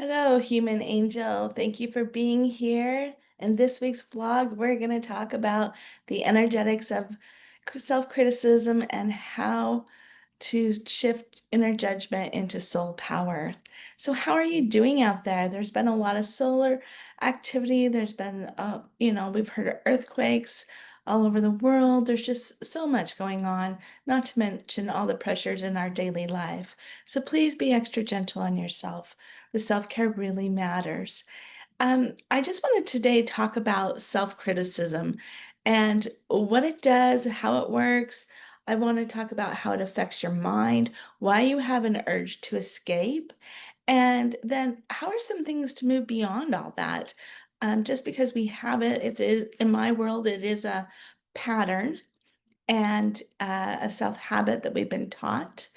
Hello, human angel. Thank you for being here. In this week's vlog, we're going to talk about the energetics of self-criticism and how to shift inner judgment into soul power. So, how are you doing out there? There's been a lot of solar activity. There's been, we've heard of earthquakes all over the world. There's just so much going on, not to mention all the pressures in our daily life. So, please be extra gentle on yourself. The self-care really matters. I just wanted today to talk about self-criticism and what it does, how it works. I want to talk about how it affects your mind, why you have an urge to escape, and then how are some things to move beyond all that? Just because we have it, it is in my world, it is a pattern and a self habit that we've been taught.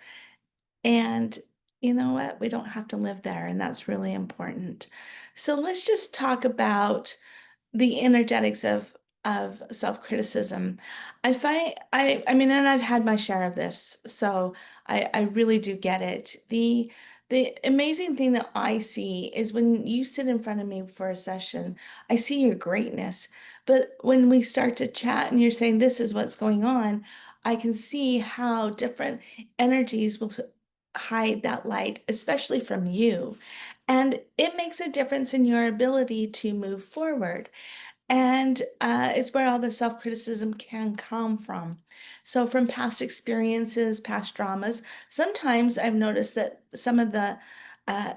And you know what? We don't have to live there, and that's really important. So let's just talk about the energetics of self-criticism. I mean, and I've had my share of this, so I really do get it. The amazing thing that I see is when you sit in front of me for a session, I see your greatness. But when we start to chat and you're saying this is what's going on, I can see how different energies will hide that light, especially from you. And it makes a difference in your ability to move forward. And it's where all the self criticism can come from. So, from past experiences, past dramas, sometimes I've noticed that some of the uh,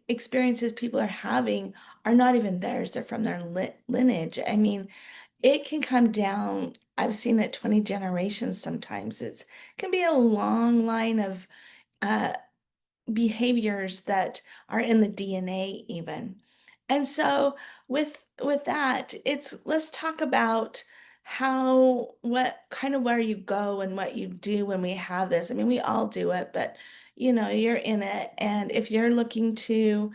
experiences people are having are not even theirs, they're from their lineage. I mean, it can come down, I've seen it 20 generations sometimes. It can be a long line of uh, behaviors that are in the DNA even. And so with that, it's let's talk about how what kind of where you go and what you do when we have this. I mean, we all do it, but you're in it, and if you're looking to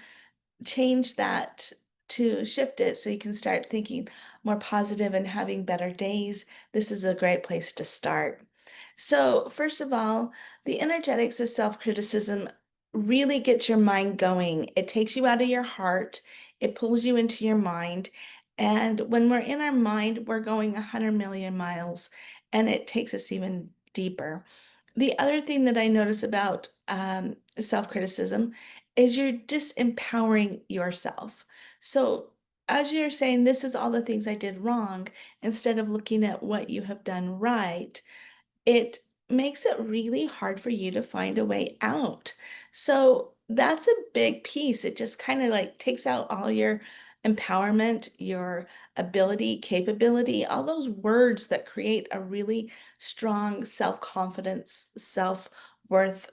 change that, to shift it so you can start thinking more positive and having better days, this is a great place to start. So, first of all, the energetics of self-criticism really gets your mind going. It takes you out of your heart, it pulls you into your mind. And when we're in our mind, we're going 100 million miles, and it takes us even deeper. The other thing that I notice about self-criticism is you're disempowering yourself. So, as you're saying, this is all the things I did wrong, instead of looking at what you have done right, it makes it really hard for you to find a way out. So that's a big piece. It just kind of like takes out all your empowerment, your ability, capability, all those words that create a really strong self-confidence, self-worth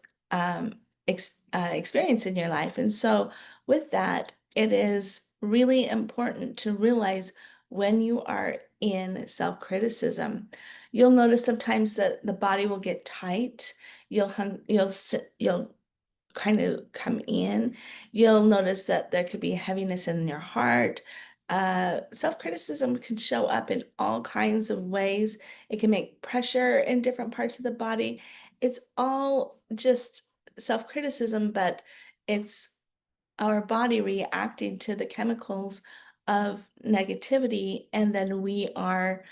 experience in your life. And so with that, it is really important to realize when you are in self-criticism. You'll notice sometimes that the body will get tight. You'll kind of come in. You'll notice that there could be heaviness in your heart. Self-criticism can show up in all kinds of ways. It can make pressure in different parts of the body. It's all just self-criticism, but it's our body reacting to the chemicals of negativity, and then we are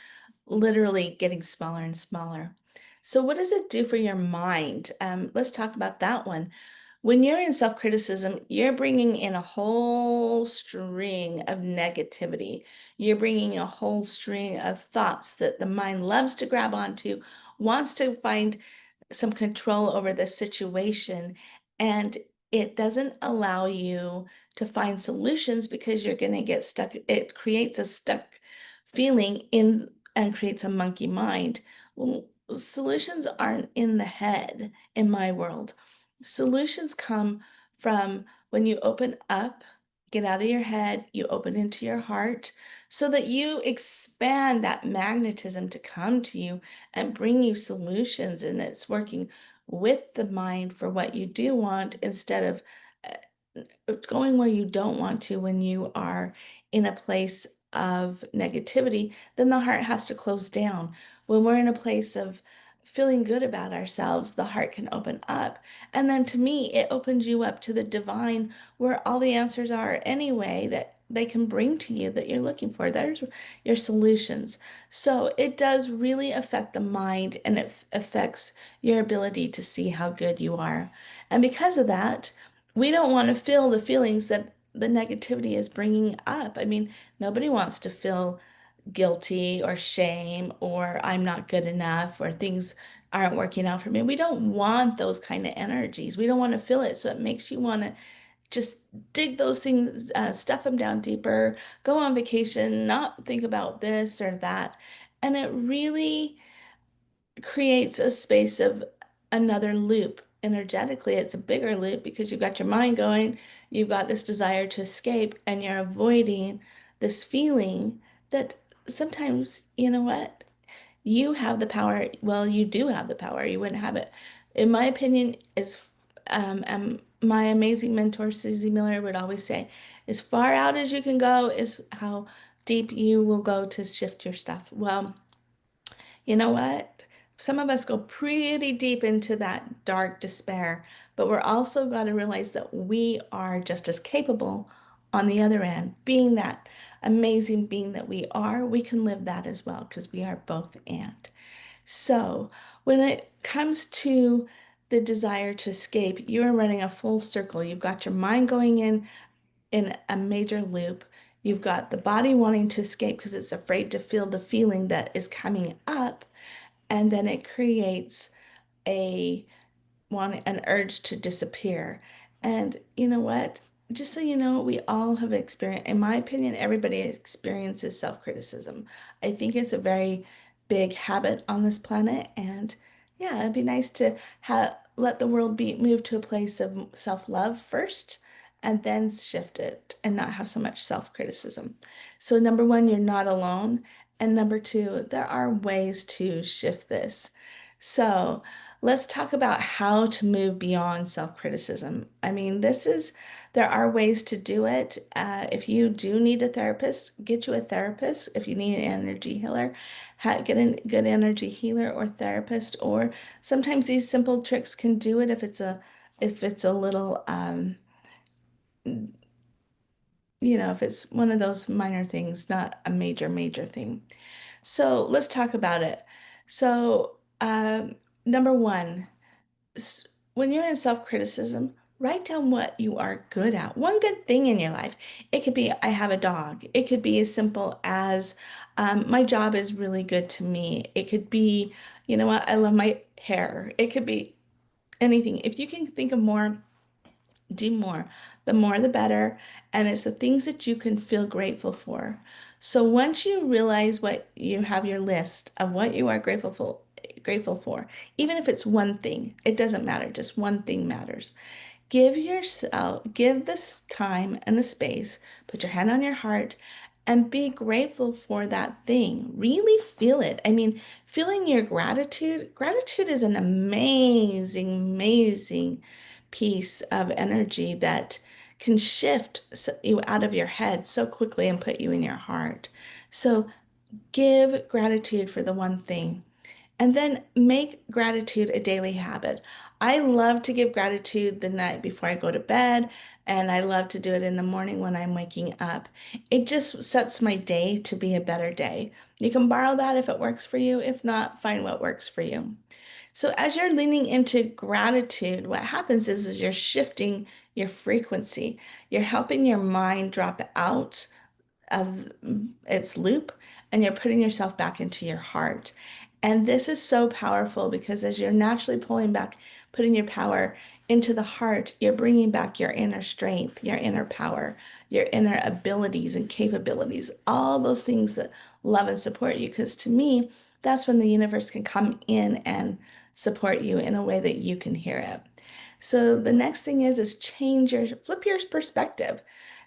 literally getting smaller and smaller. So, what does it do for your mind? Let's talk about that one. When you're in self criticism, you're bringing in a whole string of negativity. You're bringing a whole string of thoughts that the mind loves to grab onto, wants to find some control over the situation, and it doesn't allow you to find solutions because you're going to get stuck. It creates a stuck feeling in and creates a monkey mind. Well, solutions aren't in the head in my world. Solutions come from when you open up, get out of your head, you open into your heart so that you expand that magnetism to come to you and bring you solutions. And it's working with the mind for what you do want instead of going where you don't want to when you are in a place of negativity, then the heart has to close down. When we're in a place of feeling good about ourselves, the heart can open up. And then to me, it opens you up to the divine where all the answers are anyway that they can bring to you that you're looking for. There's your solutions. So it does really affect the mind and it affects your ability to see how good you are. And because of that, we don't want to feel the feelings that the negativity is bringing up. I mean, nobody wants to feel guilty or shame or I'm not good enough or things aren't working out for me. We don't want those kind of energies. We don't want to feel it. So it makes you want to just dig those things, stuff them down deeper, go on vacation, not think about this or that. And it really creates a space of another loop. Energetically, it's a bigger loop because you've got your mind going, you've got this desire to escape, and you're avoiding this feeling that sometimes, you know what? You have the power. Well, you do have the power. You wouldn't have it. In my opinion, is my amazing mentor, Susie Miller, would always say, as far out as you can go is how deep you will go to shift your stuff. Well, you know what? Some of us go pretty deep into that dark despair, but we're also got to realize that we are just as capable on the other end. Being that amazing being that we are, we can live that as well because we are both and. So, when it comes to the desire to escape, you are running a full circle. You've got your mind going in a major loop. You've got the body wanting to escape because it's afraid to feel the feeling that is coming up, and then it creates a want an urge to disappear. And you know what? Just so you know, we all have experienced, in my opinion, everybody experiences self-criticism. I think it's a very big habit on this planet. And yeah, it'd be nice to have let the world be move to a place of self-love first and then shift it and not have so much self-criticism. So number one, you're not alone. And number two, there are ways to shift this. So let's talk about how to move beyond self-criticism. I mean, there are ways to do it. If you do need a therapist, get you a therapist. If you need an energy healer, get a good energy healer or therapist. Or sometimes these simple tricks can do it if it's a little, if it's one of those minor things, not a major, major thing. So let's talk about it. So, number one, when you're in self-criticism, write down what you are good at. One good thing in your life. It could be, I have a dog. It could be as simple as, my job is really good to me. It could be, you know what, I love my hair. It could be anything. If you can think of more, do more. The more, the better. And it's the things that you can feel grateful for. So once you realize what you have your list of what you are grateful for, even if it's one thing, it doesn't matter. Just one thing matters. Give this time and the space, put your hand on your heart and be grateful for that thing. Really feel it. I mean, feeling your gratitude is an amazing, amazing piece of energy that can shift you out of your head so quickly and put you in your heart. So give gratitude for the one thing. And then make gratitude a daily habit. I love to give gratitude the night before I go to bed, and I love to do it in the morning when I'm waking up. It just sets my day to be a better day. You can borrow that if it works for you. If not, find what works for you. So as you're leaning into gratitude, what happens is you're shifting your frequency. You're helping your mind drop out of its loop and you're putting yourself back into your heart. And this is so powerful because as you're naturally pulling back, putting your power into the heart, you're bringing back your inner strength, your inner power, your inner abilities and capabilities, all those things that love and support you. Because to me, that's when the universe can come in and support you in a way that you can hear it. So the next thing is flip your perspective.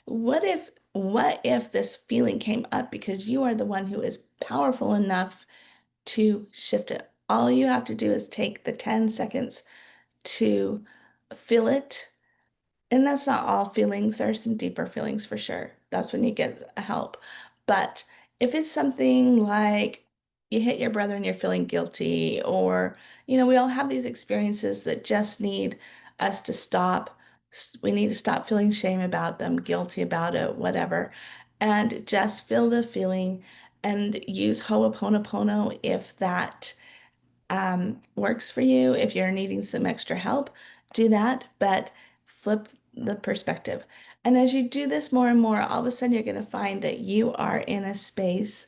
What if this feeling came up because you are the one who is powerful enough to shift it? All you have to do is take the 10 seconds to feel it. And that's not all feelings. There are some deeper feelings for sure. That's when you get help. But if it's something like you hit your brother and you're feeling guilty, or, we all have these experiences that just need us to stop. We need to stop feeling shame about them, guilty about it, whatever, and just feel the feeling and use Ho'oponopono if that works for you. If you're needing some extra help, do that, but flip the perspective. And as you do this more and more, all of a sudden you're going to find that you are in a space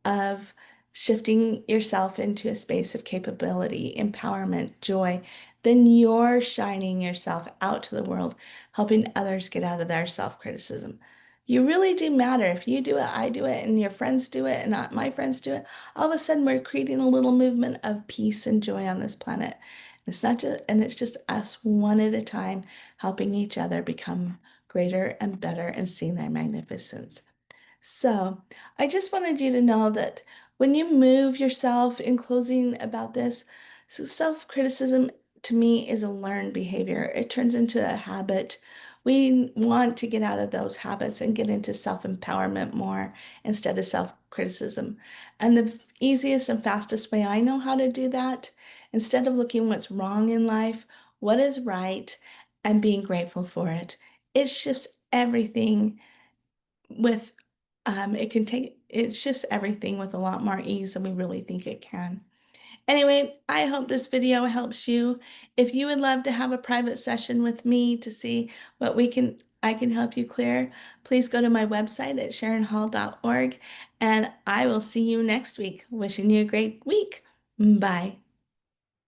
of shifting yourself into a space of capability, empowerment, joy. Then you're shining yourself out to the world, helping others get out of their self-criticism. You really do matter. If you do it, I do it, and your friends do it, and not my friends do it, all of a sudden we're creating a little movement of peace and joy on this planet. It's not just, and it's just us one at a time helping each other become greater and better and seeing their magnificence. So, I just wanted you to know that when you move yourself in closing about this, so self-criticism to me is a learned behavior. It turns into a habit. We want to get out of those habits and get into self-empowerment more instead of self-criticism. And the easiest and fastest way I know how to do that, instead of looking what's wrong in life, what is right, and being grateful for it, it shifts everything with it shifts everything with a lot more ease than we really think it can. Anyway, I hope this video helps you. If you would love to have a private session with me to see what I can help you clear, please go to my website at SharonHall.org, and I will see you next week. Wishing you a great week. Bye.